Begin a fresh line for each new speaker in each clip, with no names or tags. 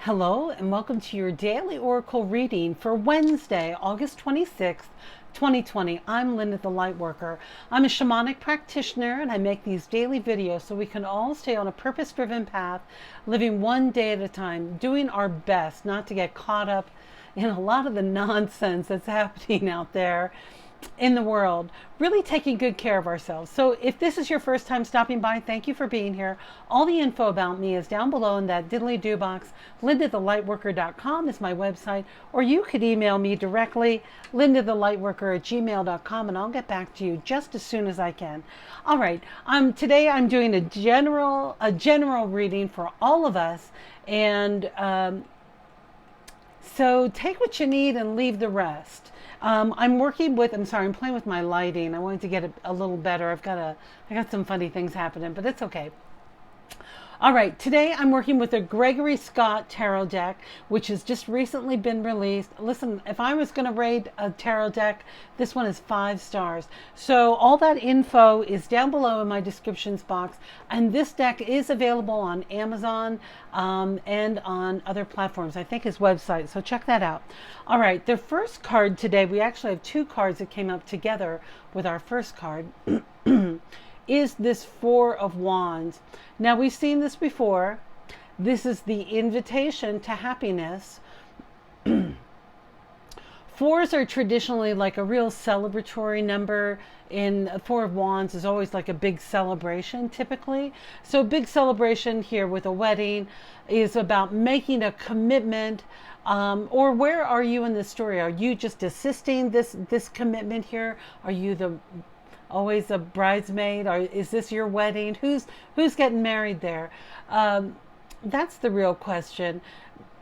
Hello and welcome to your daily oracle reading for Wednesday, August 26th, 2020. I'm Linda the Lightworker. I'm a shamanic practitioner and I make these daily videos so we can all stay on a purpose-driven path, living one day at a time, doing our best not to get caught up in a lot of the nonsense that's happening out there in the world, really taking good care of ourselves. So if this is your first time stopping by, thank you for being here. All the info about me is down below in that diddly-do box. LindaTheLightWorker.com is my website, or you could email me directly, LindaTheLightWorker@gmail.com, and I'll get back to you just as soon as I can. All right, today I'm doing a general reading for all of us, and so take what you need and leave the rest. I'm working with, I'm sorry, I'm playing with my lighting. I wanted to get it a little better. I got some funny things happening, but it's okay. All right, today I'm working with a Gregory Scott tarot deck, which has just recently been released. Listen, if I was going to rate a tarot deck, this one is 5 stars. So all that info is down below in my descriptions box. And this deck is available on Amazon and on other platforms. I think his website, so check that out. All right, the first card today, we actually have 2 cards that came up together with our first card. Is this 4 of Wands. Now we've seen this before. This is the invitation to happiness. 4s are traditionally like a real celebratory number. In 4 of Wands is always like a big celebration typically. So big celebration here with a wedding is about making a commitment. Or where are you in the story? Are you just assisting this commitment here? Are you always a bridesmaid, or is this your wedding? Who's getting married there? That's the real question.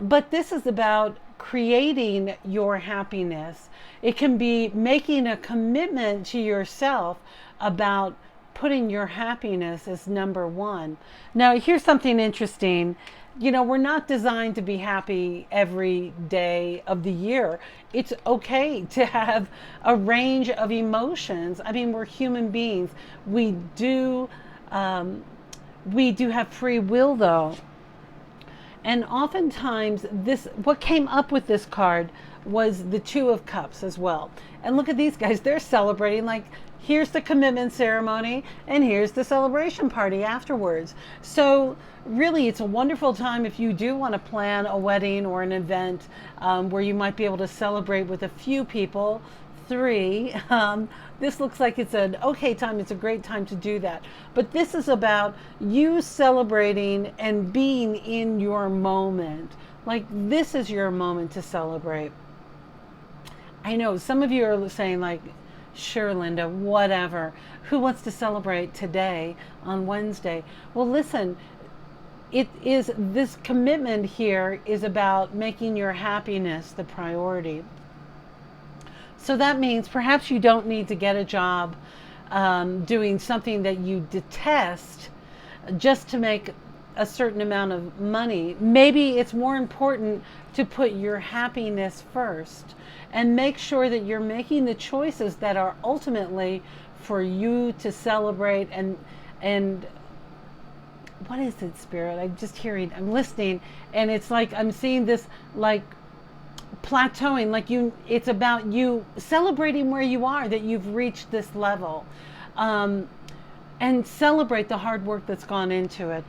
But this is about creating your happiness. It can be making a commitment to yourself about putting your happiness as number one. Now, here's something interesting. You know, we're not designed to be happy every day of the year. It's okay to have a range of emotions. I mean, we're human beings. We do have free will, though. And oftentimes, what came up with this card was the 2 of Cups as well. And look at these guys. They're celebrating like, here's the commitment ceremony and here's the celebration party afterwards. So really, it's a wonderful time if you do want to plan a wedding or an event where you might be able to celebrate with a few people, 3. This looks like it's an okay time. It's a great time to do that. But this is about you celebrating and being in your moment. Like, this is your moment to celebrate. I know some of you are saying like, sure, Linda, whatever. Who wants to celebrate today on Wednesday? Well, listen, this commitment here is about making your happiness the priority. So that means perhaps you don't need to get a job doing something that you detest just to make a certain amount of money. Maybe it's more important to put your happiness first and make sure that you're making the choices that are ultimately for you to celebrate. And what is it, Spirit? I'm listening, and it's like I'm seeing this like plateauing, like it's about you celebrating where you are, that you've reached this level, and celebrate the hard work that's gone into it.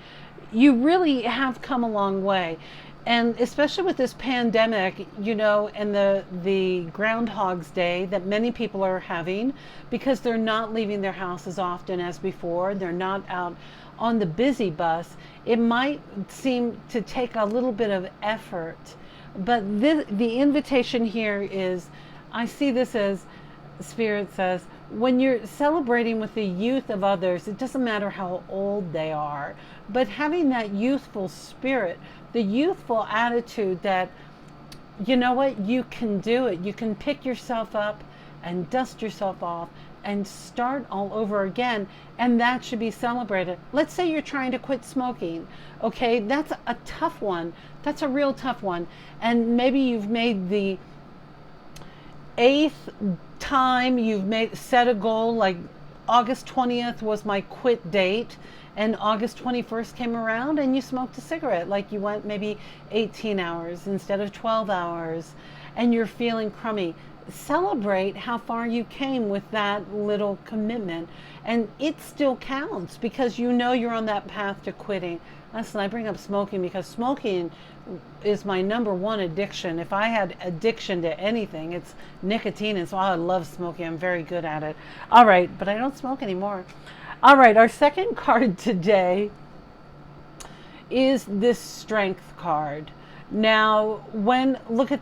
You really have come a long way. And especially with this pandemic, you know, and the Groundhog's Day that many people are having because they're not leaving their house as often as before. They're not out on the busy bus. It might seem to take a little bit of effort. But the invitation here is, I see this as, Spirit says, when you're celebrating with the youth of others, it doesn't matter how old they are, but having that youthful spirit, the youthful attitude that, you know what, you can do it. You can pick yourself up and dust yourself off and start all over again, and that should be celebrated. Let's say you're trying to quit smoking. Okay, that's a tough one. That's a real tough one. And maybe you've made the 8th time you've set a goal, like August 20th was my quit date, and August 21st came around and you smoked a cigarette, like you went maybe 18 hours instead of 12 hours, and you're feeling crummy. Celebrate how far you came with that little commitment, and it still counts because you know you're on that path to quitting. Listen, I bring up smoking because smoking is my number one addiction. If I had addiction to anything, it's nicotine, and so I love smoking. I'm very good at it. All right, but I don't smoke anymore. All right, our second card today is this Strength card. Now, look at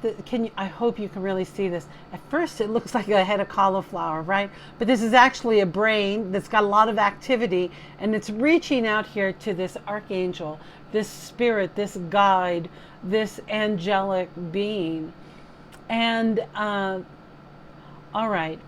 I hope you can really see this. At first it looks like a head of cauliflower, right? But this is actually a brain that's got a lot of activity, and it's reaching out here to this archangel, this spirit, this guide, this angelic being. And, all right.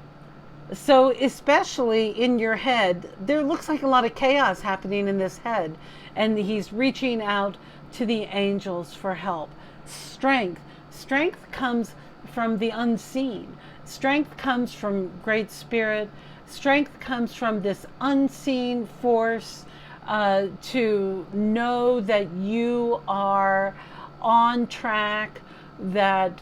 So especially in your head, there looks like a lot of chaos happening in this head. And he's reaching out to the angels for help. Strength. Strength comes from the unseen. Strength comes from Great Spirit. Strength comes from this unseen force to know that you are on track, that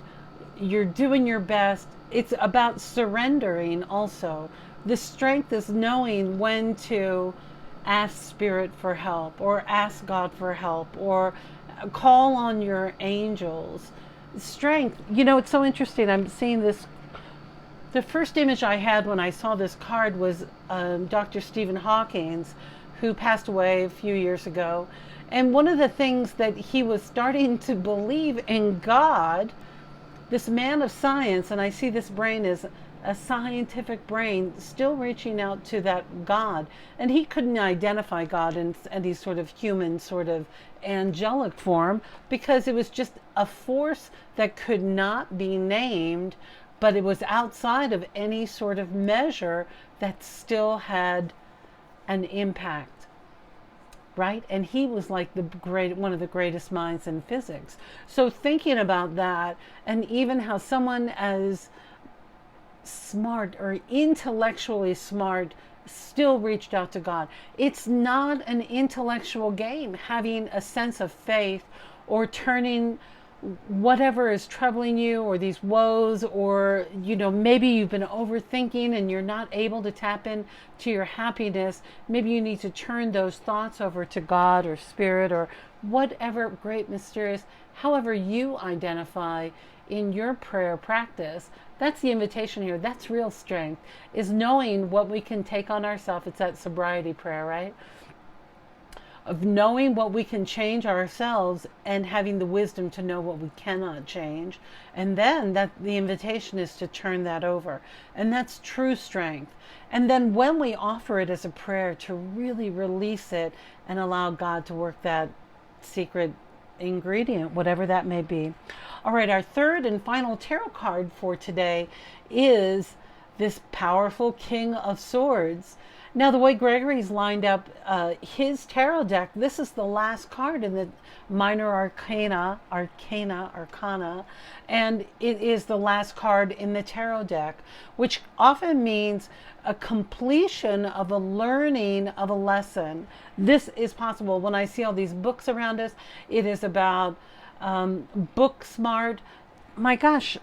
you're doing your best. It's about surrendering also. The strength is knowing when to ask Spirit for help, or ask God for help, or call on your angels. Strength, it's so interesting. I'm seeing this. The first image I had when I saw this card was Dr. Stephen Hawking's, who passed away a few years ago. And one of the things that he was starting to believe in God, this man of science, and I see this brain as a scientific brain still reaching out to that God. And he couldn't identify God in any sort of human, sort of angelic form, because it was just a force that could not be named, but it was outside of any sort of measure that still had an impact, right? And he was like one of the greatest minds in physics. So thinking about that, and even how someone as smart or intellectually smart still reached out to God. It's not an intellectual game, having a sense of faith, or turning whatever is troubling you, or these woes, or maybe you've been overthinking and you're not able to tap in to your happiness. Maybe you need to turn those thoughts over to God or Spirit, or whatever great mysterious, however you identify in your prayer practice. That's the invitation here. That's real strength, is knowing what we can take on ourselves. It's that sobriety prayer, right? Of knowing what we can change ourselves, and having the wisdom to know what we cannot change. And then the invitation is to turn that over. And that's true strength. And then when we offer it as a prayer, to really release it and allow God to work that secret ingredient, whatever that may be. All right, our third and final tarot card for today is this powerful King of Swords. Now, the way Gregory's lined up his tarot deck, this is the last card in the minor arcana, and it is the last card in the tarot deck, which often means a completion of a learning of a lesson. This is possible. When I see all these books around us, it is about book smart. My gosh.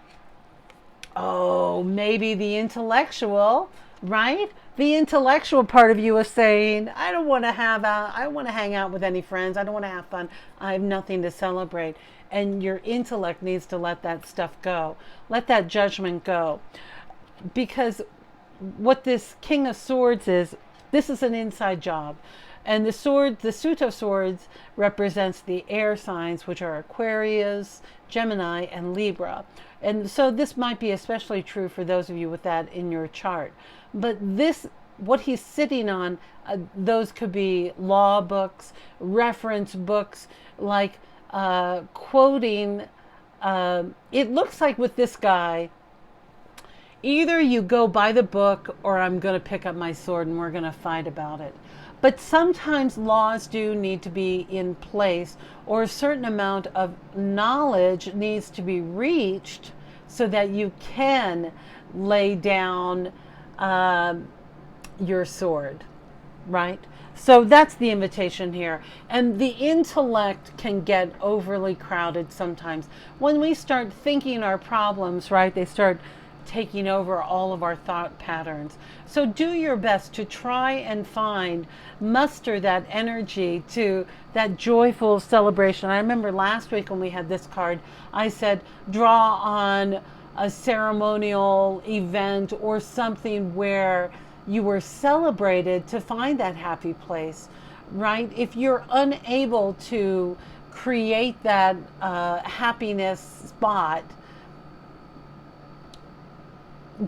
Oh, maybe the intellectual, right? The intellectual part of you is saying, I want to hang out with any friends. I don't want to have fun. I have nothing to celebrate. And your intellect needs to let that stuff go. Let that judgment go. Because what this King of Swords is, this is an inside job. And the suit of swords represents the air signs, which are Aquarius, Gemini, and Libra. And so this might be especially true for those of you with that in your chart. But what he's sitting on, those could be law books, reference books, like quoting. It looks like with this guy, either you go by the book, or I'm going to pick up my sword and we're going to fight about it. But sometimes laws do need to be in place, or a certain amount of knowledge needs to be reached so that you can lay down your sword, right? So that's the invitation here. And the intellect can get overly crowded sometimes. When we start thinking our problems, right, they start taking over all of our thought patterns. So do your best to try and muster that energy to that joyful celebration. I remember last week when we had this card, I said, draw on a ceremonial event or something where you were celebrated to find that happy place, right? If you're unable to create that happiness spot,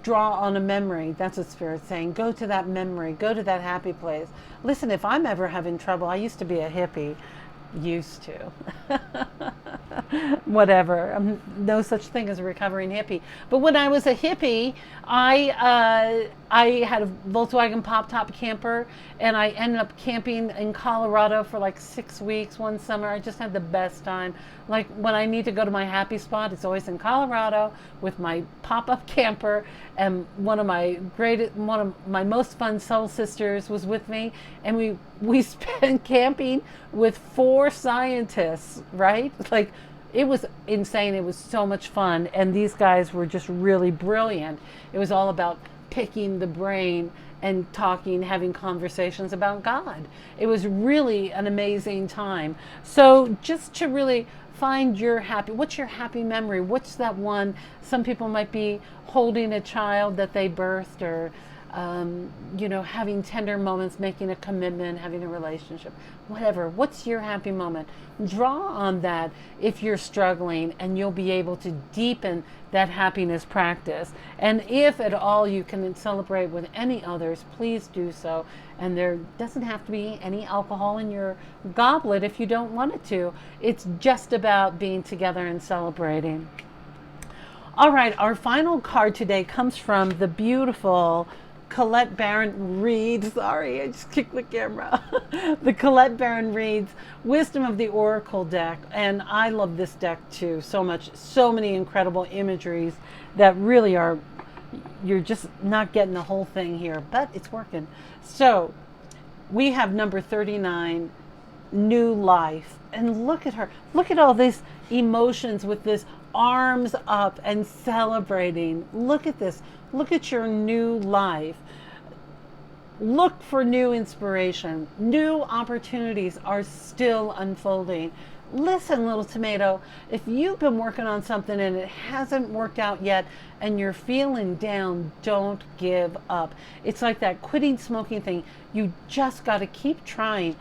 draw on a memory. That's what Spirit's saying. Go to that memory. Go to that happy place. Listen, if I'm ever having trouble, I used to be a hippie. Used to. Whatever. No such thing as a recovering hippie. But when I was a hippie, I had a Volkswagen pop-top camper, and I ended up camping in Colorado for like 6 weeks one summer. I just had the best time. Like when I need to go to my happy spot, it's always in Colorado with my pop-up camper, and one of my most fun soul sisters was with me, and we spent camping with 4 scientists, right? Like, it was insane. It was so much fun, and these guys were just really brilliant. It was all about picking the brain and talking, having conversations about God. It was really an amazing time. So just to really find what's your happy memory? What's that one? Some people might be holding a child that they birthed, or having tender moments, making a commitment, having a relationship, whatever. What's your happy moment? Draw on that if you're struggling, and you'll be able to deepen that happiness practice. And if at all you can celebrate with any others, please do so. And there doesn't have to be any alcohol in your goblet if you don't want it to. It's just about being together and celebrating. All right, our final card today comes from the beautiful Colette Baron-Reid. Sorry, I just kicked the camera. The Colette Baron-Reid's Wisdom of the Oracle deck. And I love this deck too so much. So many incredible imageries that really are, you're just not getting the whole thing here, but it's working. So we have number 39, New Life. And look at her. Look at all these emotions with this arms up and celebrating. Look at this. Look at your new life. Look for new inspiration. New opportunities are still unfolding. Listen, little tomato, if you've been working on something and it hasn't worked out yet and you're feeling down, don't give up. It's like that quitting smoking thing. You just got to keep trying.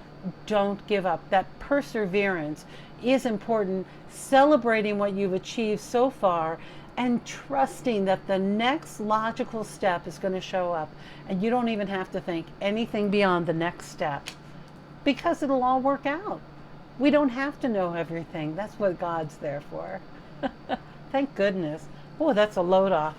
Don't give up. That perseverance is important. Celebrating what you've achieved so far and trusting that the next logical step is going to show up, and you don't even have to think anything beyond the next step, because it'll all work out. We don't have to know everything. That's what God's there for. Thank goodness. Oh, that's a load off.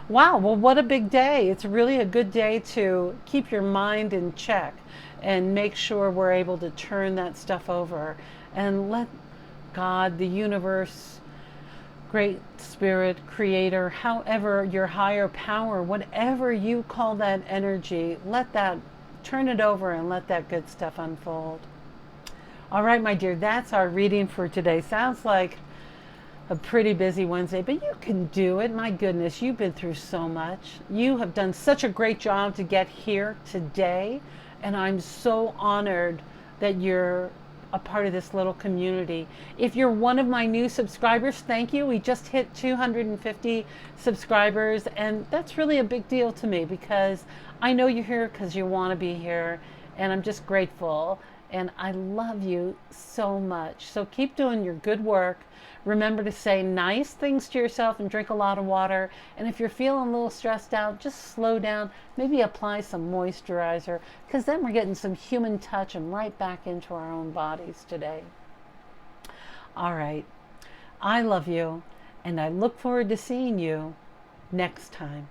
Wow, well, what a big day. It's really a good day to keep your mind in check and make sure we're able to turn that stuff over and let God, the universe, Great Spirit, Creator, however, your higher power, whatever you call that energy, turn it over and let that good stuff unfold. All right, my dear, that's our reading for today. Sounds like a pretty busy Wednesday, but you can do it. My goodness, you've been through so much. You have done such a great job to get here today, and I'm so honored that you're a part of this little community. If you're one of my new subscribers, thank you. We just hit 250 subscribers, and that's really a big deal to me, because I know you're here because you want to be here, and I'm just grateful, and I love you so much. So keep doing your good work. Remember to say nice things to yourself and drink a lot of water. And if you're feeling a little stressed out, just slow down. Maybe apply some moisturizer, because then we're getting some human touch and right back into our own bodies today. All right. I love you, and I look forward to seeing you next time.